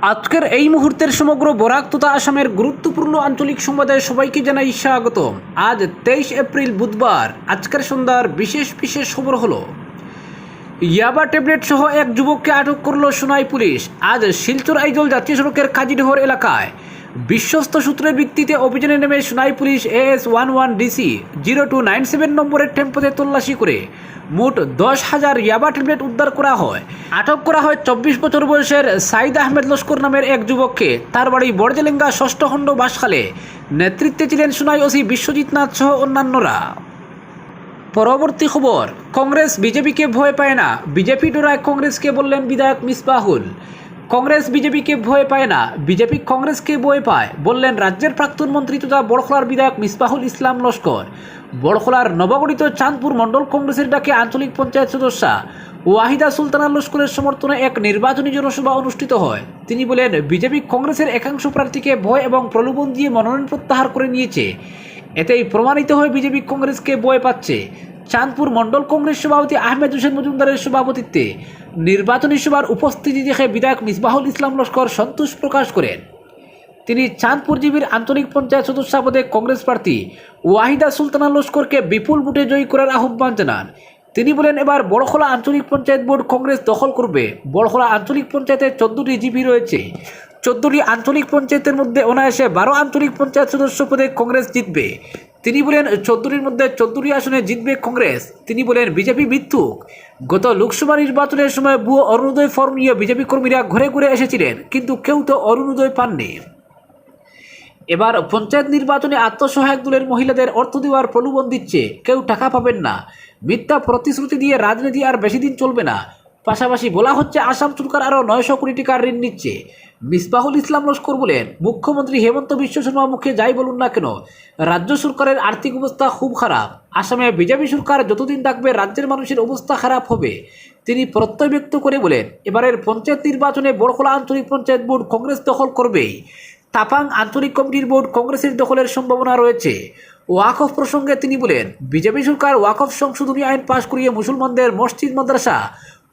আজকের এই মুহূর্তের সমগ্র বরাক তথা আসামের গুরুত্বপূর্ণ আঞ্চলিক সংবাদে সবাইকে জানাই স্বাগতম। আজ 23 এপ্রিল বুধবার। আজকের সন্ধ্যার বিশেষ বিশেষ খবর হলো, ইয়াবা ট্যাবলেট সহ এক যুবককে আটক করল সোনাই পুলিশ। আজ শিলচর আইজল জাতীয় সড়কের কাজীডহর এলাকায় বিশ্বস্ত সূত্রের ভিত্তিতে অভিযানে নেমে সোনাই পুলিশ AS 11 DC 0297 নম্বরের টেম্পোতে তল্লাশি করে মোট 10,000 ইয়াবা ট্যাবলেট উদ্ধার করা হয়। আটক করা হয় 24 বছর বয়সের সাইদ আহমেদ লস্কর নামের এক যুবককে। তার বাড়ি বড়জেলেঙ্গা ষষ্ঠ খণ্ড বাসখালে। নেতৃত্বে ছিলেন সোনাই ওসি বিশ্বজিৎ নাথ সহ অন্যান্যরা। পরবর্তী খবর, কংগ্রেস বিজেপিকে ভয় পায় না, বিজেপি ডরায় কংগ্রেসকে, বললেন বিধায়ক মিসবাহুল। কংগ্রেস বিজেপিকে ভয় পায় না, বিজেপি কংগ্রেসকে ভয় পায়, বললেন রাজ্যের প্রাক্তন মন্ত্রী তথা বড়খলার বিধায়ক মিসবাহুল ইসলাম লস্কর। বড়খলার নবগঠিত চাঁদপুর মণ্ডল কংগ্রেসের ডাকে আঞ্চলিক পঞ্চায়েত সদস্যা ওয়াহিদা সুলতানা লস্করের সমর্থনে এক নির্বাচনী জনসভা অনুষ্ঠিত হয়। তিনি বলেন, বিজেপি কংগ্রেসের একাংশ প্রার্থীকে ভয় এবং প্রলোভন দিয়ে মনোনয়ন প্রত্যাহার করে নিয়েছে। এতেই প্রমাণিত হয় বিজেপি কংগ্রেসকে ভয় পাচ্ছে। চাঁদপুর মণ্ডল কংগ্রেস সভাপতি আহমেদ হোসেন মজুমদারের সভাপতিত্বে নির্বাচনী সভার উপস্থিতি দেখে বিধায়ক মিসবাহুল ইসলাম লস্কর সন্তোষ প্রকাশ করেন। তিনি চাঁদপুর জিবির আঞ্চলিক পঞ্চায়েত সদস্য পদে কংগ্রেস প্রার্থী ওয়াহিদা সুলতানা লস্করকে বিপুল ভোটে জয়ী করার আহ্বান জানান। তিনি বলেন, এবার বড়খলা আঞ্চলিক পঞ্চায়েত বোর্ড কংগ্রেস দখল করবে। বড়খলা আঞ্চলিক পঞ্চায়েতে 14টি জিপি রয়েছে। 14টি আঞ্চলিক পঞ্চায়েতের মধ্যে অনায়াসে 12 আঞ্চলিক পঞ্চায়েত সদস্য পদে কংগ্রেস জিতবে। তিনি বলেন, 14টির মধ্যে 14টি আসনে জিতবে কংগ্রেস। তিনি বলেন, বিজেপি মিথ্যুক। গত লোকসভা নির্বাচনের সময় ভুয়ো অরুণোদয় ফর্ম নিয়ে বিজেপি কর্মীরা ঘুরে ঘুরে এসেছিলেন, কিন্তু কেউ তো অরুণোদয় পাননি। এবার পঞ্চায়েত নির্বাচনে আত্মসহায়ক দলের মহিলাদের অর্থ দেওয়ার প্রলোভন দিচ্ছে, কেউ টাকা পাবেন না। মিথ্যা প্রতিশ্রুতি দিয়ে রাজনীতি আর বেশি দিন চলবে না। পাশাপাশি বলা হচ্ছে আসাম সরকার আরও 900 কোটি টাকার ঋণ নিচ্ছে। মিসবাহুল ইসলাম লস্কর বলেন, মুখ্যমন্ত্রী হেমন্ত বিশ্ব শর্মা মুখে যাই বলুন না কেন, রাজ্য সরকারের আর্থিক অবস্থা খুব খারাপ। আসামে বিজেপি সরকার যতদিন থাকবে রাজ্যের মানুষের অবস্থা খারাপ হবে। তিনি প্রত্যয় ব্যক্ত করে বলেন, এবারের পঞ্চায়েত নির্বাচনে বড়খলা আঞ্চলিক পঞ্চায়েত বোর্ড কংগ্রেস দখল করবেই। তাপাং আঞ্চলিক কমিটির বোর্ড কংগ্রেসের দখলের সম্ভাবনা রয়েছে। ওয়াকফ প্রসঙ্গে তিনি বলেন, বিজেপি সরকার ওয়াকফ সংশোধনী আইন পাশ করিয়ে মুসলমানদের মসজিদ, মাদ্রাসা,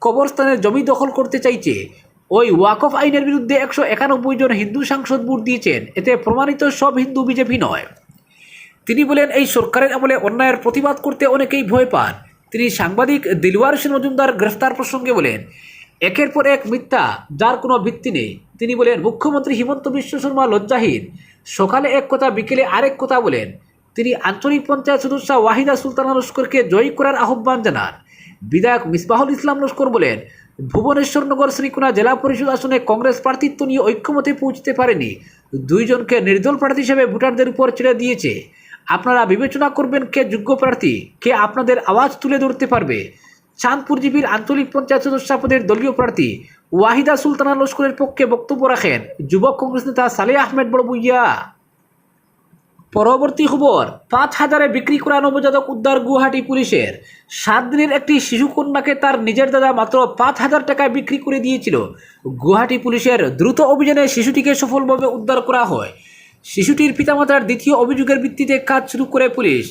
কবরস্থানের জমি দখল করতে চাইছে। ওই ওয়াকফ আইনের বিরুদ্ধে 191 জন হিন্দু সাংসদ ভোট দিয়েছেন। এতে প্রমাণিত সব হিন্দু বিজেপি নয়। তিনি বলেন, এই সরকারের আমলে অন্যায়ের প্রতিবাদ করতে অনেকেই ভয় পান। তিনি সাংবাদিক দিলওয়ার হোসেন মজুমদার গ্রেফতার প্রসঙ্গে বলেন, একের পর এক মিথ্যা, যার কোনো ভিত্তি নেই। তিনি বলেন, মুখ্যমন্ত্রী হিমন্ত বিশ্ব শর্মা লজ্জাহীন, সকালে এক কথা বিকেলে আরেক কথা বলেন। তিনি আঞ্চলিক পঞ্চায়েত সদস্য ওয়াহিদা সুলতানা লস্করকে জয়ী করার আহ্বান জানান। বিধায়ক মিসবাহুল ইসলাম লস্কর বলেন, ভুবনেশ্বরনগর শ্রীকোনা জেলা পরিষদ আসনে কংগ্রেস প্রার্থিত্ব নিয়ে ঐক্যমতে পৌঁছতে পারেনি। 2 জনকে নির্দল প্রার্থী হিসেবে ভোটারদের উপর ছেড়ে দিয়েছে। আপনারা বিবেচনা করবেন কে যোগ্য প্রার্থী, কে আপনাদের আওয়াজ তুলে ধরতে পারবে। চাঁদপুর জিবির আঞ্চলিক পঞ্চায়েত সদস্য পদের দলীয় প্রার্থী ওয়াহিদা সুলতানা লস্করের পক্ষে বক্তব্য রাখেন যুবক কংগ্রেস নেতা সালেহ আহমেদ বড়বুইয়া। পরবর্তী খবর, 5,000-এ বিক্রি করা নবজাতক উদ্ধার গুয়াহাটি পুলিশের। 7 দিনের একটি শিশুকন্যাকে তার নিজের দাদা মাত্র 5,000 টাকায় বিক্রি করে দিয়েছিল। গুয়াহাটি পুলিশের দ্রুত অভিযানে শিশুটিকে সফলভাবে উদ্ধার করা হয়। শিশুটির পিতামাতার দ্বিতীয় অভিযোগের ভিত্তিতে কাজ শুরু করে পুলিশ,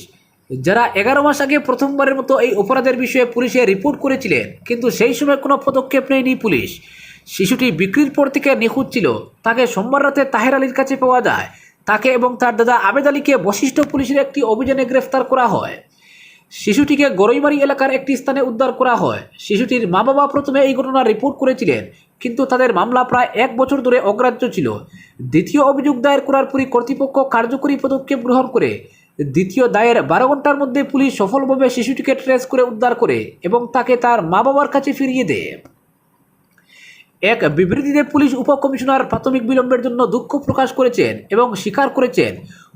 যারা 11 মাস আগে প্রথমবারের মতো এই অপরাধের বিষয়ে পুলিশে রিপোর্ট করেছিলেন, কিন্তু সেই সময় কোনো পদক্ষেপ নেয়নি পুলিশ। শিশুটি বিক্রির পর থেকে নিখোঁজ ছিল। তাকে সোমবার রাতে তাহের আলীর কাছে পাওয়া যায়। তাকে এবং তার দাদা আবেদ আলীকে বশিষ্ঠ পুলিশের একটি অভিযানে গ্রেফতার করা হয়। শিশুটিকে গরইমারি এলাকার একটি স্থানে উদ্ধার করা হয়। শিশুটির মা বাবা প্রথমে এই ঘটনার রিপোর্ট করেছিলেন, কিন্তু তাদের মামলা প্রায় 1 বছর ধরে অগ্রাহ্য ছিল। দ্বিতীয় অভিযোগ দায়ের করার পরই কর্তৃপক্ষ কার্যকরী পদক্ষেপ গ্রহণ করে দ্বিতীয় দায়ের 12 ঘন্টার মধ্যে পুলিশ সফলভাবে শিশুটিকে ট্রেস করে উদ্ধার করে এবং তাকে তার মা বাবার কাছে ফিরিয়ে দেয়। এক বিবৃতিতে পুলিশ উপকমিশনার প্রাথমিক বিলম্বের জন্য দুঃখ প্রকাশ করেছেন এবং স্বীকার করেছেন,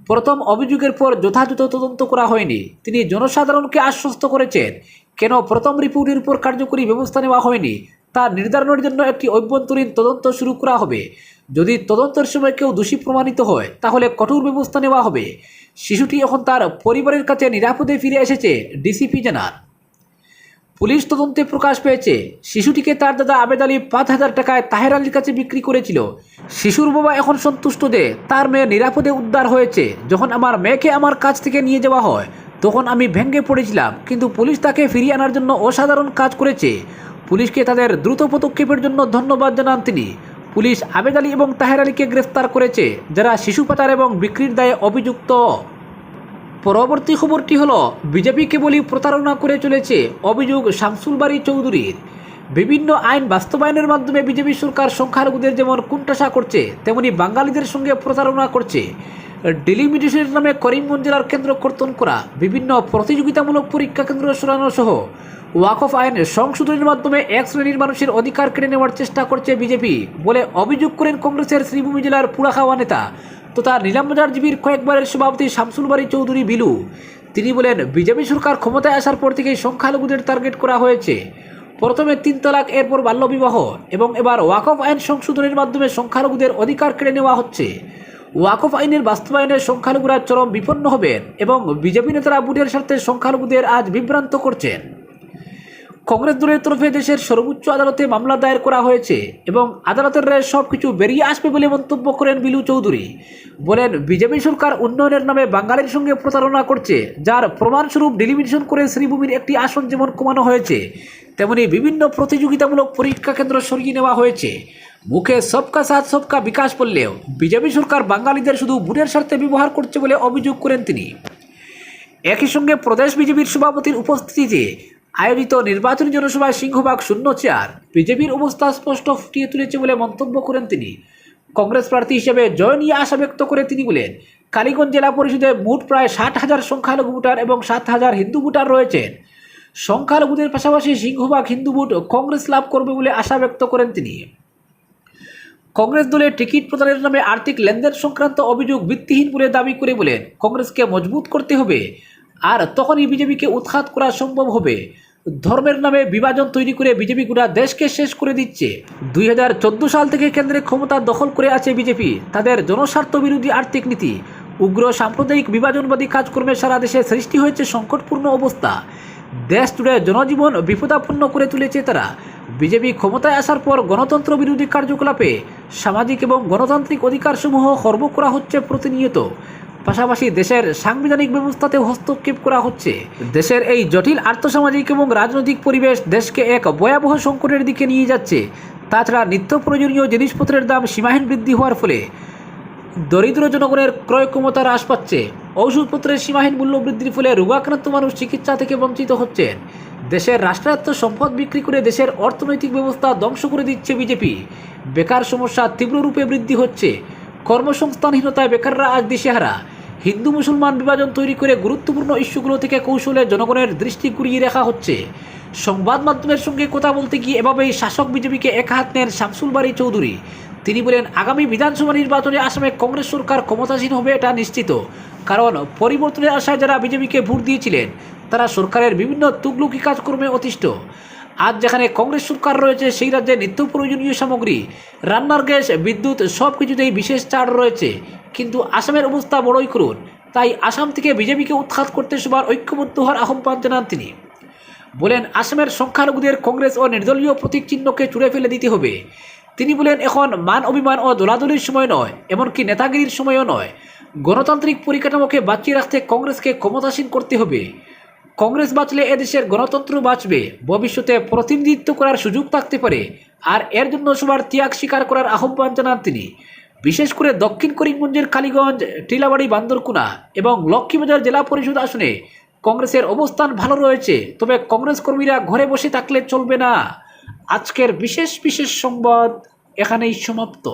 প্রথম অভিযোগের পর যথাযথ তদন্ত করা হয়নি। তিনি জনসাধারণকে আশ্বস্ত করেছেন, কেন প্রথম রিপোর্টের উপর কার্যকরী ব্যবস্থা নেওয়া হয়নি তা নির্ধারণের জন্য একটি অভ্যন্তরীণ তদন্ত শুরু করা হবে। যদি তদন্তের সময় কেউ দোষী প্রমাণিত হয় তাহলে কঠোর ব্যবস্থা নেওয়া হবে। শিশুটি এখন তার পরিবারের কাছে নিরাপদে ফিরে এসেছে, ডিসিপি জানান। পুলিশ তদন্তে প্রকাশ পেয়েছে, শিশুটিকে তার দাদা আবেদ আলী 5,000 টাকায় তাহের আলীর কাছে বিক্রি করেছিল। শিশুর বাবা এখন সন্তুষ্ট যে তার মেয়ে নিরাপদে উদ্ধার হয়েছে। যখন আমার মেয়েকে আমার কাছ থেকে নিয়ে যাওয়া হয় তখন আমি ভেঙে পড়েছিলাম, কিন্তু পুলিশ তাকে ফিরিয়ে আনার জন্য অসাধারণ কাজ করেছে। পুলিশকে তাদের দ্রুত পদক্ষেপের জন্য ধন্যবাদ জানান তিনি। পুলিশ আবেদ আলী এবং তাহের আলীকে গ্রেফতার করেছে, যারা শিশু পাচার এবং বিক্রির দায়ে অভিযুক্ত। পরবর্তী খবরটি হলো, বিজেপি কেবলই প্রতারণা করে চলেছে, অভিযোগ শামসুল বারী চৌধুরীর। বিভিন্ন আইন বাস্তবায়নের মাধ্যমে বিজেপি সরকার সংখ্যালঘুদের যেমন কুণ্ঠাসা করছে, তেমনি বাঙালিদের সঙ্গে প্রতারণা করছে। ডিলিমিটেশনের নামে করিমগঞ্জ জেলার কেন্দ্র কর্তন করা, বিভিন্ন প্রতিযোগিতামূলক পরীক্ষা কেন্দ্র সরানো সহ ওয়াকফ আইন সংশোধনের মাধ্যমে এক শ্রেণীর মানুষের অধিকার কেড়ে নেওয়ার চেষ্টা করছে বিজেপি বলে অভিযোগ করেন কংগ্রেসের শ্রীভূমি জেলার পুরাখাওয়া নেতা তথা নিলামবাজার জীবীর কয়েকবারের সভাপতি শামসুল বারী চৌধুরী বিলু। তিনি বলেন, বিজেপি সরকার ক্ষমতায় আসার পর থেকেই সংখ্যালঘুদের টার্গেট করা হয়েছে। প্রথমে 3 তালাক, এরপর বাল্যবিবাহ এবং এবার ওয়াকফ আইন সংশোধনের মাধ্যমে সংখ্যালঘুদের অধিকার কেড়ে নেওয়া হচ্ছে। ওয়াকফ আইনের বাস্তবায়নে সংখ্যালঘুরা চরম বিপন্ন হবেন এবং বিজেপি নেতারা ভোটের স্বার্থে সংখ্যালঘুদের আজ বিভ্রান্ত করছেন। কংগ্রেস দলের তরফে দেশের সর্বোচ্চ আদালতে মামলা দায়ের করা হয়েছে এবং আদালতের রায়ে সবকিছু বেরিয়ে আসবে বলে মন্তব্য করেন বিলু চৌধুরী। বলেন, বিজেপি সরকার উন্নয়নের নামে বাঙালির সঙ্গে প্রতারণা করছে, যার প্রমাণস্বরূপ ডিলিমিটেশন করে শ্রীভূমির একটি আসন যেমন কমানো হয়েছে, তেমনি বিভিন্ন প্রতিযোগিতামূলক পরীক্ষা কেন্দ্র সরিয়ে নেওয়া হয়েছে। মুখে সবকা সাথ সবকা বিকাশ বললেও বিজেপি সরকার বাঙালিদের শুধু ভোটের স্বার্থে ব্যবহার করছে বলে অভিযোগ করেন তিনি। একই সঙ্গে প্রদেশ বিজেপির সভাপতির উপস্থিতিতে আয়োজিত নির্বাচনী জনসভায় সিংহভাগ শূন্য চেয়ার বিজেপির অবস্থা স্পষ্ট ফুটিয়ে তুলেছে বলে মন্তব্য করেন তিনি। কংগ্রেস প্রার্থী হিসেবে জয় নিয়ে আশা ব্যক্ত করে তিনি বলেন, কালীগঞ্জ জেলা পরিষদে মোট প্রায় 60,000 সংখ্যালঘু ভোটার এবং 7,000 হিন্দু ভোটার রয়েছেন। সংখ্যালঘুদের পাশাপাশি সিংহভাগ হিন্দু ভোট কংগ্রেস লাভ করবে বলে আশা ব্যক্ত করেন তিনি। কংগ্রেস দলের টিকিট প্রদানের নামে আর্থিক লেনদেন সংক্রান্ত অভিযোগ ভিত্তিহীন বলে দাবি করে বলেন, কংগ্রেসকে মজবুত করতে হবে, আর তখনই বিজেপিকে উৎখাত করা সম্ভব হবে। ধর্মের নামে বিভাজন তৈরি করে বিজেপি গোটা দেশকে শেষ করে দিচ্ছে। 2014 সাল থেকে কেন্দ্রে ক্ষমতা দখল করে আছে বিজেপি। তাদের জনস্বার্থ বিরোধী আর্থিক নীতি, উগ্র সাম্প্রদায়িক বিভাজনবাদী কাজকর্মে সারা দেশে সৃষ্টি হয়েছে সংকটপূর্ণ অবস্থা। দেশ জুড়ে জনজীবন বিপদাপন্ন করে তুলেছে তারা। বিজেপি ক্ষমতায় আসার পর গণতন্ত্র বিরোধী কার্যকলাপে সামাজিক এবং গণতান্ত্রিক অধিকারসমূহ খর্ব করা হচ্ছে প্রতিনিয়ত। পাশাপাশি দেশের সাংবিধানিক ব্যবস্থাতেও হস্তক্ষেপ করা হচ্ছে। দেশের এই জটিল আর্থসামাজিক এবং রাজনৈতিক পরিবেশ দেশকে এক ভয়াবহ সংকটের দিকে নিয়ে যাচ্ছে। তাছাড়া নিত্য প্রয়োজনীয় জিনিসপত্রের দাম সীমাহীন বৃদ্ধি হওয়ার ফলে দরিদ্র জনগণের ক্রয় ক্ষমতা হ্রাস পাচ্ছে। ওষুধপত্রের সীমাহীন মূল্য বৃদ্ধির ফলে রোগাক্রান্ত মানুষ চিকিৎসা থেকে বঞ্চিত হচ্ছেন। দেশের রাষ্ট্রায়ত্ত সম্পদ বিক্রি করে দেশের অর্থনৈতিক ব্যবস্থা ধ্বংস করে দিচ্ছে বিজেপি। বেকার সমস্যা তীব্র রূপে বৃদ্ধি হচ্ছে। কর্মসংস্থানহীনতায় বেকাররা আজ দিশেহারা। হিন্দু মুসলমান বিভাজন তৈরি করে গুরুত্বপূর্ণ ইস্যুগুলো থেকে কৌশলে জনগণের দৃষ্টি ঘুরিয়ে রাখা হচ্ছে। সংবাদ মাধ্যমের সঙ্গে কথা বলতে গিয়ে এভাবেই শাসক বিজেপিকে এক হাত নেন শামসুল বারী চৌধুরী। তিনি বলেন, আগামী বিধানসভা নির্বাচনে আসামে কংগ্রেস সরকার ক্ষমতাসীন হবে এটা নিশ্চিত, কারণ পরিবর্তনের আশায় যারা বিজেপিকে ভোট দিয়েছিলেন তারা সরকারের বিভিন্ন তুগলুকি কাজকর্মে অতিষ্ঠ। আজ যেখানে কংগ্রেস সরকার রয়েছে সেই রাজ্যে নিত্য প্রয়োজনীয় সামগ্রী, রান্নার গ্যাস, বিদ্যুৎ সব কিছুতেই বিশেষ ছাড় রয়েছে, কিন্তু আসামের অবস্থা বড়ই করুণ। তাই আসাম থেকে বিজেপিকে উৎখাত করতে সবার ঐক্যবদ্ধ হওয়ার আহ্বান জানান তিনি। বলেন, আসামের সংখ্যালঘুদের কংগ্রেস ও নির্দলীয় প্রতীক চিহ্নকে চুড়ে ফেলে দিতে হবে। তিনি বলেন, এখন মান অভিমান ও দলাদলির সময় নয়, এমনকি নেতাগিরির সময়ও নয়। গণতান্ত্রিক পরিকাঠামোকে বাঁচিয়ে রাখতে কংগ্রেসকে ক্ষমতাসীন করতে হবে। কংগ্রেস বাঁচলে এদেশের গণতন্ত্র বাঁচবে, ভবিষ্যতে প্রতিনিধিত্ব করার সুযোগ থাকতে পারে, আর এর জন্য সবার ত্যাগ স্বীকার করার আহ্বান জানান তিনি। বিশেষ করে দক্ষিণ করিমগঞ্জের কালীগঞ্জ, টিলাবাড়ি, বান্দরকুনা এবং লক্ষ্মীবাজার জেলা পরিষদ আসনে কংগ্রেসের অবস্থান ভালো রয়েছে, তবে কংগ্রেস কর্মীরা ঘরে বসে থাকলে চলবে না। আজকের বিশেষ সংবাদ এখানেই সমাপ্ত।